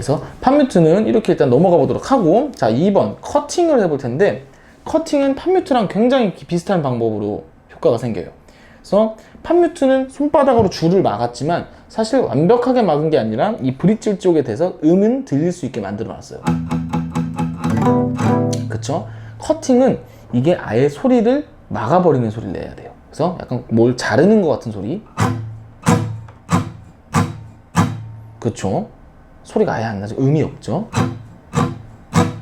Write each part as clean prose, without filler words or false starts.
그래서 팝뮤트는 이렇게 일단 넘어가 보도록 하고, 자, 2번 커팅을 해볼 텐데, 커팅은 팝뮤트랑 굉장히 비슷한 방법으로 효과가 생겨요. 그래서 팝뮤트는 손바닥으로 줄을 막았지만 사실 완벽하게 막은 게 아니라 이 브릿질 쪽에 대서 음은 들릴 수 있게 만들어 놨어요. 그쵸? 커팅은 이게 아예 소리를 막아버리는 소리를 내야 돼요. 그래서 약간 뭘 자르는 것 같은 소리. 그쵸? 소리가 아예 안 나죠. 음이 없죠.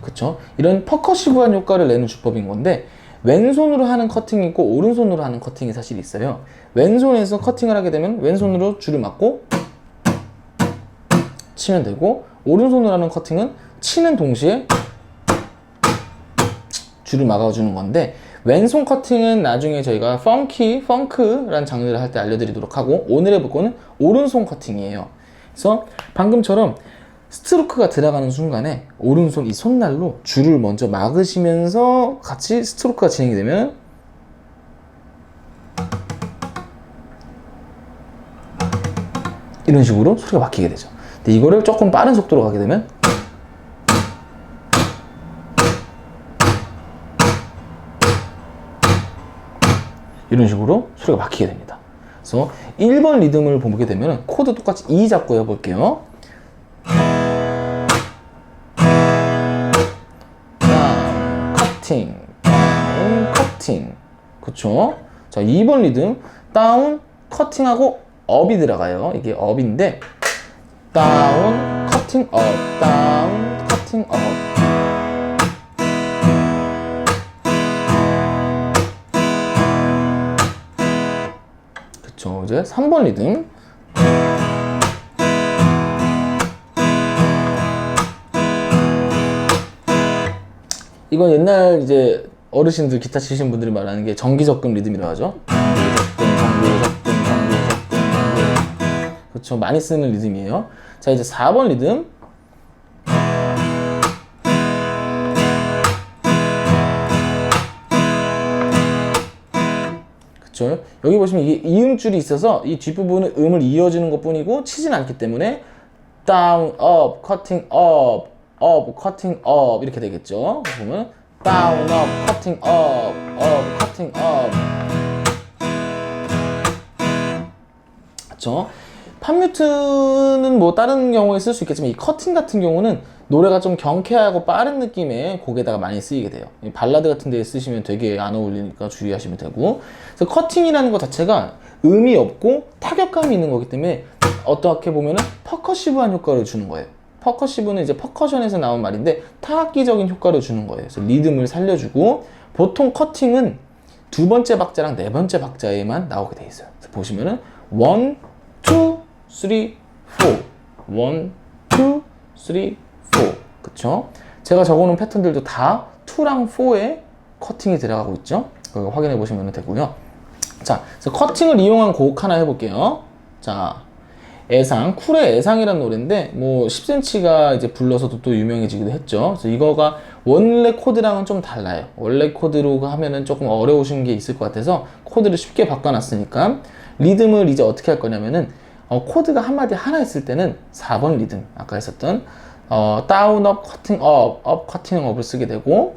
그쵸? 이런 퍼커시브한 효과를 내는 주법인 건데, 왼손으로 하는 커팅이 있고 오른손으로 하는 커팅이 사실 있어요. 왼손에서 커팅을 하게 되면 왼손으로 줄을 막고 치면 되고, 오른손으로 하는 커팅은 치는 동시에 줄을 막아주는 건데, 왼손 커팅은 나중에 저희가 펑크라는 장르를 할 때 알려드리도록 하고, 오늘 해볼 거는 오른손 커팅이에요. 그래서 방금처럼 스트로크가 들어가는 순간에 오른손 이 손날로 줄을 먼저 막으시면서 같이 스트로크가 진행이 되면 이런 식으로 소리가 막히게 되죠. 근데 이거를 조금 빠른 속도로 가게 되면 이런 식으로 소리가 막히게 됩니다. 그래서 1번 리듬을 보게 되면 코드 똑같이 E 잡고 해볼게요. 다운, 커팅. 그쵸? 자, 2번 리듬. 다운, 커팅하고 업이 들어가요. 이게 업인데, 다운, 커팅, 업, 다운, 커팅, 업. 그쵸? 이제 3번 리듬. 이건 옛날 이제 어르신들 기타 치시는 분들이 말하는 게 정기적금 리듬이라고 하죠. 정기적금. 그렇죠. 많이 쓰는 리듬이에요. 자, 이제 4번 리듬. 그렇죠. 여기 보시면 이게 이음줄이 있어서 이 뒷부분은 음을 이어주는 것 뿐이고 치진 않기 때문에 down, up, cutting, up, cutting, up 이렇게 되겠죠. 보면 down, up, cutting, up, cutting, up. 그렇죠? 팝뮤트는 뭐 다른 경우에 쓸 수 있겠지만 이 커팅 같은 경우는 노래가 좀 경쾌하고 빠른 느낌의 곡에다가 많이 쓰이게 돼요. 발라드 같은 데 쓰시면 되게 안 어울리니까 주의하시면 되고, 그래서 커팅이라는 것 자체가 음이 없고 타격감이 있는 거기 때문에 어떻게 보면은 퍼커시브한 효과를 주는 거예요. 퍼커시브는 이제 퍼커션에서 나온 말인데 타악기적인 효과를 주는 거예요. 그래서 리듬을 살려주고, 보통 커팅은 두 번째 박자랑 네 번째 박자에만 나오게 돼 있어요. 그래서 보시면은 1, 2, 3, 4 1, 2, 3, 4 그쵸? 제가 적어놓은 패턴들도 다 2랑 4에 커팅이 들어가고 있죠? 그거 확인해 보시면 되고요. 자, 그래서 커팅을 이용한 곡 하나 해볼게요. 자, 애상, 쿨의 애상이라는 노래인데 뭐 10cm가 이제 불러서도 또 유명해지기도 했죠. 그래서 이거가 원래 코드랑은 좀 달라요. 원래 코드로 하면은 조금 어려우신 게 있을 것 같아서 코드를 쉽게 바꿔놨으니까 리듬을 이제 어떻게 할 거냐면은 코드가 한마디 하나 있을 때는 4번 리듬 아까 했었던 다운, 업, 커팅, 업, 커팅, 업을 쓰게 되고,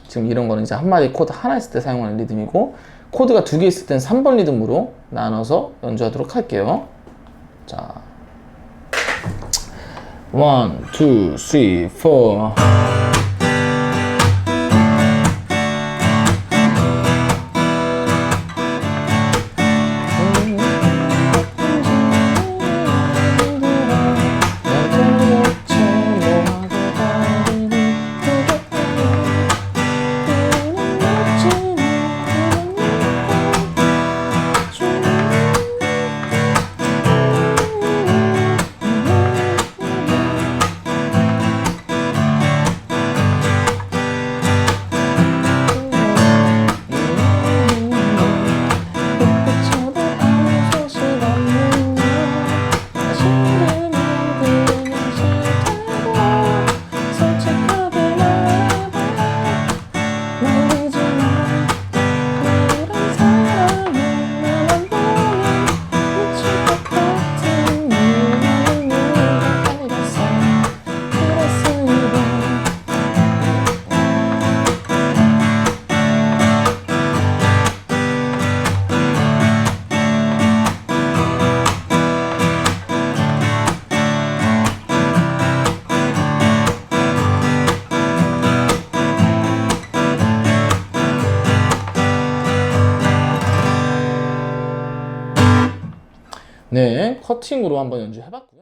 지금 이런 거는 이제 한마디 코드 하나 있을 때 사용하는 리듬이고, 코드가 두 개 있을 때는 3번 리듬으로 나눠서 연주하도록 할게요. 자, 1, 2, 3, 4 네, 커팅으로 한번 연주해봤고요.